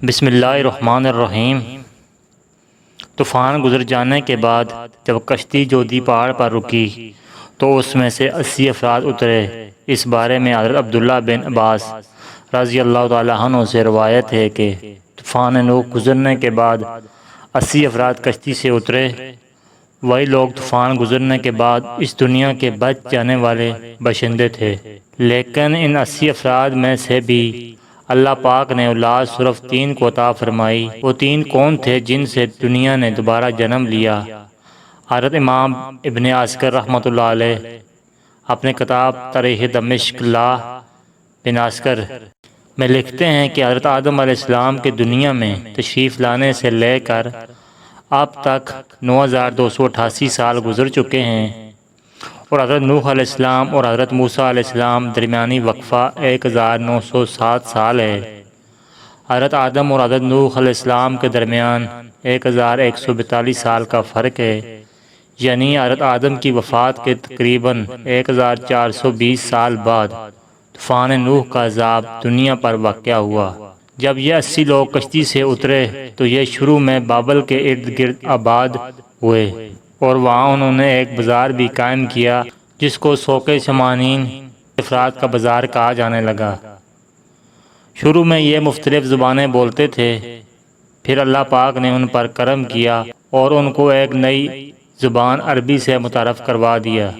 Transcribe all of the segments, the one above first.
بسم اللہ الرحمن الرحیم۔ طوفان گزر جانے کے بعد جب کشتی جودی پہاڑ پر رکی تو اس میں سے 80 افراد اترے۔ اس بارے میں حضرت عبداللہ بن عباس رضی اللہ تعالیٰ عنہ سے روایت ہے کہ طوفان نوح گزرنے کے بعد 80 افراد کشتی سے اترے۔ وہی لوگ طوفان گزرنے کے بعد اس دنیا کے بچ جانے والے باشندے تھے، لیکن ان 80 افراد میں سے بھی اللہ پاک نے اولاد صرف 3 کو عطا فرمائی۔ وہ 3 کون تھے جن سے دنیا نے دوبارہ جنم لیا؟ حضرت امام ابن عسکر رحمۃ اللہ علیہ اپنے کتاب تاریخ دمشق لا بن عسکر میں لکھتے ہیں کہ حضرت آدم علیہ السلام کے دنیا میں تشریف لانے سے لے کر اب تک 9288 سال گزر چکے ہیں، اور حضرت نوح علیہ السلام اور حضرت موسیٰ علیہ السلام درمیانی وقفہ 1907 سال ہے۔ حضرت آدم اور حضرت نوح علیہ السلام کے درمیان 1142 سال کا فرق ہے، یعنی حضرت آدم کی وفات کے تقریباً 1420 سال بعد طوفان نوح کا عذاب دنیا پر واقع ہوا۔ جب یہ 80 لوگ کشتی سے اترے تو یہ شروع میں بابل کے ارد گرد آباد ہوئے، اور وہاں انہوں نے ایک بازار بھی قائم کیا جس کو سوق شمانین افراد کا بازار کہا جانے لگا۔ شروع میں یہ مختلف زبانیں بولتے تھے، پھر اللہ پاک نے ان پر کرم کیا اور ان کو ایک نئی زبان عربی سے متعارف کروا دیا۔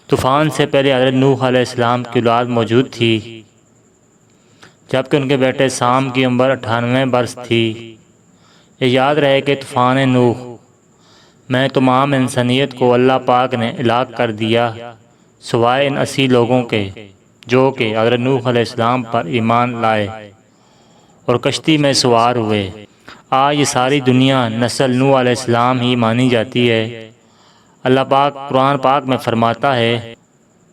طوفان سے پہلے حضرت نوح علیہ السلام کی اولاد موجود تھی، جبکہ ان کے بیٹے سام کی عمر 98 برس تھی۔ یہ یاد رہے کہ طوفان نوح میں تمام انسانیت کو اللہ پاک نے ہلاک کر دیا، سوائے ان 80 لوگوں کے جو کہ حضرت نوح علیہ السلام پر ایمان لائے اور کشتی میں سوار ہوئے۔ آج یہ ساری دنیا نسل نوح علیہ السلام ہی مانی جاتی ہے۔ اللہ پاک قرآن پاک میں فرماتا ہے،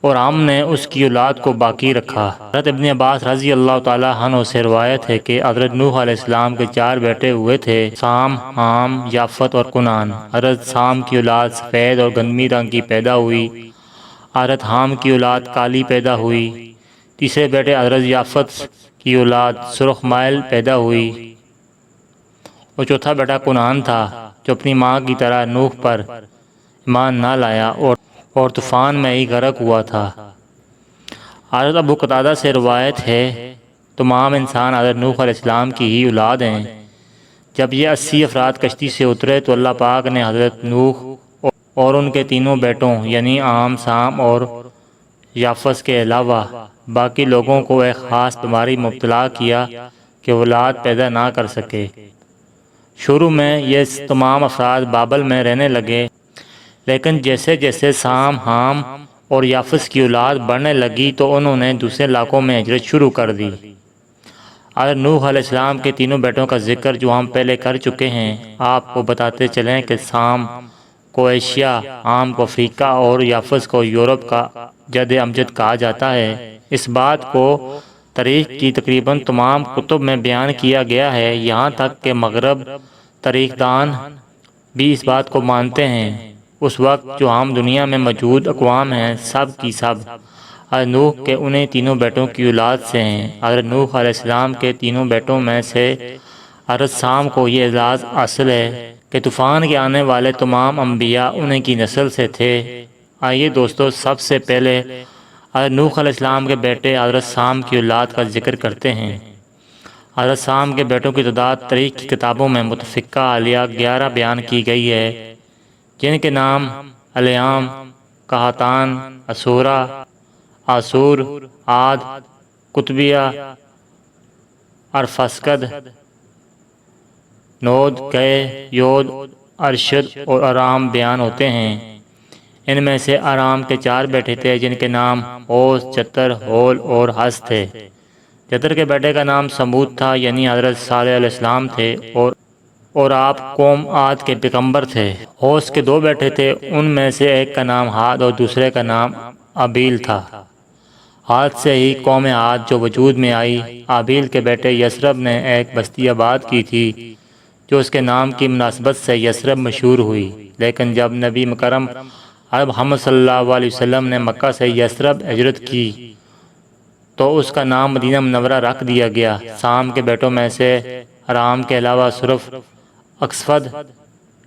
اور ہم نے اس کی اولاد کو باقی رکھا۔ حضرت ابن عباس رضی اللہ تعالیٰ عنہ سے روایت ہے کہ حضرت نوح علیہ السلام کے 4 بیٹے ہوئے تھے، سام، حام، یافت اور کنعان۔ حضرت سام کی اولاد سفید اور گندمی رنگ کی پیدا ہوئی، حضرت حام کی اولاد کالی پیدا ہوئی، تیسرے بیٹے حضرت یافت کی اولاد سرخ مائل پیدا ہوئی، اور چوتھا بیٹا کنعان تھا جو اپنی ماں کی طرح نوح پر ایمان نہ لایا اور طوفان میں ہی غرق ہوا تھا۔ حضرت ابو قتادہ سے روایت ہے، تمام انسان حضرت نوح علیہ السلام کی ہی اولاد ہیں۔ جب یہ 80 افراد کشتی سے اترے تو اللہ پاک نے حضرت نوح اور ان کے تینوں بیٹوں یعنی حام، سام اور یافس کے علاوہ باقی لوگوں کو ایک خاص بیماری مبتلا کیا کہ اولاد پیدا نہ کر سکے۔ شروع میں یہ تمام افراد بابل میں رہنے لگے، لیکن جیسے جیسے سام، حام اور یافس کی اولاد بڑھنے لگی تو انہوں نے دوسرے علاقوں میں ہجرت شروع کر دی۔ حضرت نوح علیہ السلام کے تینوں بیٹوں کا ذکر جو ہم پہلے کر چکے ہیں، آپ کو بتاتے چلیں کہ سام کو ایشیا، حام کو افریقہ اور یافس کو یورپ کا جد امجد کہا جاتا ہے۔ اس بات کو تاریخ کی تقریباً تمام کتب میں بیان کیا گیا ہے، یہاں تک کہ مغرب تاریخ دان بھی اس بات کو مانتے ہیں۔ اس وقت جو عام دنیا میں موجود اقوام ہیں، سب کی سب حضرت نوح کے انہیں تینوں بیٹوں کی اولاد سے ہیں۔ حضرت نوح علیہ السلام کے تینوں بیٹوں میں سے حضرت سام کو یہ اعزاز حاصل ہے کہ طوفان کے آنے والے تمام انبیاء انہیں کی نسل سے تھے۔ آئیے دوستو، سب سے پہلے حضرت نوح علیہ السلام کے بیٹے حضرت سام کی اولاد کا ذکر کرتے ہیں۔ حضرت سام کے بیٹوں کی تعداد تاریخ کی کتابوں میں متفقہ علیہ 11 بیان کی گئی ہے، جن کے نام الیام، کہاتان، اسورا، آسور، عاد، کتبیہ، ارفاسکد، نود، گئے، یود، ارشد اور ارام بیان ہوتے ہیں۔ ان میں سے ارام کے 4 بیٹے تھے جن کے نام اوس، جتر، ہول اور حس تھے۔ جتر کے بیٹے کا نام سمود تھا، یعنی حضرت صالح علیہ السلام تھے، اور آپ قوم عاد کے پیغمبر تھے۔ اوس کے 2 بیٹے تھے، ان میں سے ایک کا نام حاد اور دوسرے کا نام ابیل تھا۔ حاد سے ہی قوم عاد جو وجود میں آئی۔ ابیل کے بیٹے یثرب نے ایک بستی آباد کی تھی جو اس کے نام کی مناسبت سے یثرب مشہور ہوئی، لیکن جب نبی مکرم حضرت محمد صلی اللہ علیہ وسلم نے مکہ سے یثرب ہجرت کی تو اس کا نام مدینہ منورہ رکھ دیا گیا۔ سام کے بیٹوں میں سے رام کے علاوہ صرف اکسفد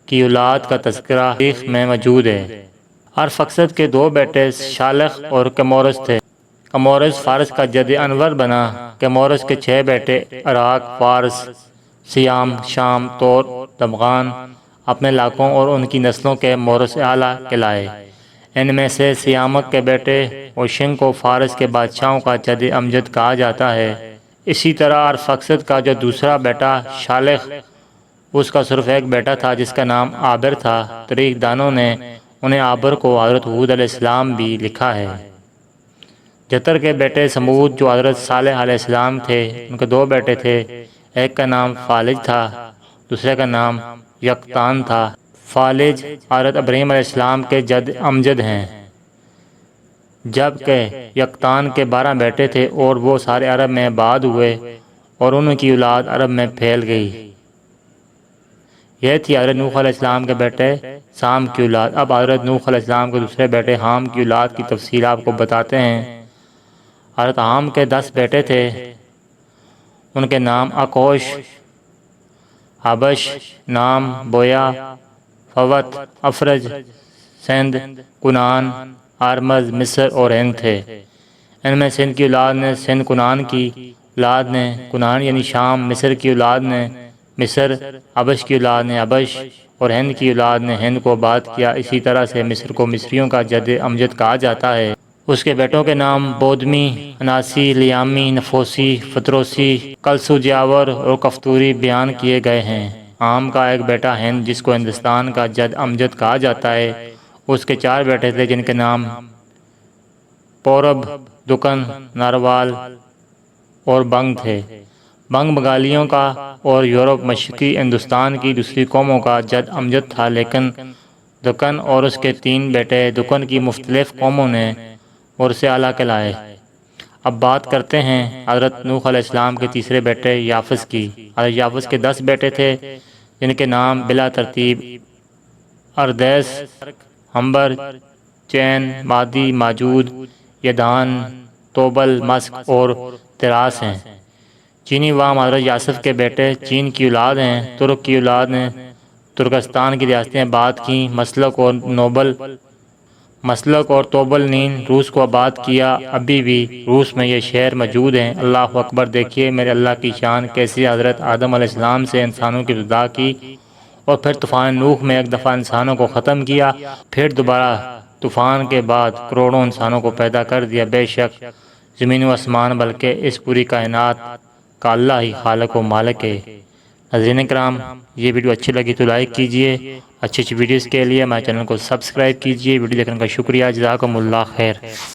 کی اولاد کا تذکرہ تاریخ میں موجود ہے۔ ارفکسد کے دو بیٹے شالخ اور کمورس تھے۔ کمورس فارس کا جد انور بنا۔ کمورس کے 6 بیٹے عراق، فارس، سیام، شام، تور، دمغان اپنے علاقوں اور ان کی نسلوں کے مورث اعلیٰ کہلائے۔ ان میں سے سیامک کے بیٹے اوشنگ کو فارس کے بادشاہوں کا جد امجد کہا جاتا ہے۔ اسی طرح ارفکسد کا جو دوسرا بیٹا شالخ، اس کا صرف ایک بیٹا تھا جس کا نام عابر تھا۔ تاریخ دانوں نے انہیں عابر کو حضرت ہود علیہ السلام بھی لکھا ہے۔ جتر کے بیٹے سمود جو حضرت صالح علیہ السلام تھے، ان کے 2 بیٹے تھے۔ ایک کا نام فالج تھا، دوسرے کا نام یقطان تھا۔ فالج حضرت ابراہیم علیہ السلام کے جد امجد ہیں، جبکہ یقطان کے 12 بیٹے تھے اور وہ سارے عرب میں آباد ہوئے اور ان کی اولاد عرب میں پھیل گئی۔ یہ تھی حضرت نوح علیہ السلام کے بیٹے سام کی اولاد۔ اب حضرت نوح علیہ السلام کے دوسرے بیٹے حام کی اولاد کی تفصیل آپ کو بتاتے ہیں۔ حضرت حام کے 10 بیٹے تھے۔ ان کے نام اکوش، حبش، نام، بویا، فوت، افرج، سندھ، کنان، آرمز، مصر اور ہند تھے۔ ان میں سندھ کی اولاد نے سندھ، کنان کی اولاد نے کنان یعنی شام، مصر کی اولاد نے مصر، حبش کی اولاد نے حبش اور ہند کی اولاد نے ہند کو آباد کیا۔ اسی طرح سے مصر کو مصریوں کا جد امجد کہا جاتا ہے۔ اس کے بیٹوں کے نام بودمی، اناسی، لیامی، نفوسی، فتروسی، کلسو جاور اور کفتوری بیان کیے گئے ہیں۔ حام کا ایک بیٹا ہند جس کو ہندوستان کا جد امجد کہا جاتا ہے، اس کے 4 بیٹے تھے جن کے نام پورب، دکن، ناروال اور بنگ تھے۔ بنگ بنگالیوں کا اور یورپ مشرقی ہندوستان کی دوسری قوموں کا جد امجد تھا، لیکن دکن اور اس کے 3 بیٹے دکن کی مختلف قوموں نے اور سے اعلیٰ کہلائے۔ اب بات کرتے ہیں حضرت نوح علیہ السلام کے تیسرے بیٹے یافس کی۔ حضرت یافس کے 10 بیٹے تھے جن کے نام بلا ترتیب اردیس، ہمبر، چین، مادی، ماجود، یدان، توبل، مسک اور تراس ہیں۔ چینی وام حضرت یاسف کے بیٹے چین کی اولاد ہیں۔ ترک کی اولاد نے ترکستان کی ریاستیں آباد کیں۔ مسلک اور توبل نین روس کو آباد کیا۔ ابھی بھی روس میں یہ شہر موجود ہیں۔ اللہ اکبر! دیکھیے میرے اللہ کی شان کیسے حضرت آدم علیہ السلام سے انسانوں کی ابتدا کی اور پھر طوفان نوح میں ایک دفعہ انسانوں کو ختم کیا، پھر دوبارہ طوفان کے بعد کروڑوں انسانوں کو پیدا کر دیا۔ بے شک زمین و آسمان بلکہ اس پوری کائنات کا اللہ ہی خالق و مالک ہے۔ ناظرین کرام، یہ ویڈیو اچھی لگی تو لائک کیجئے۔ اچھی ویڈیوز کے لیے ہمارے چینل کو سبسکرائب کیجئے۔ ویڈیو دیکھنے کا شکریہ۔ جزاکم اللہ خیر۔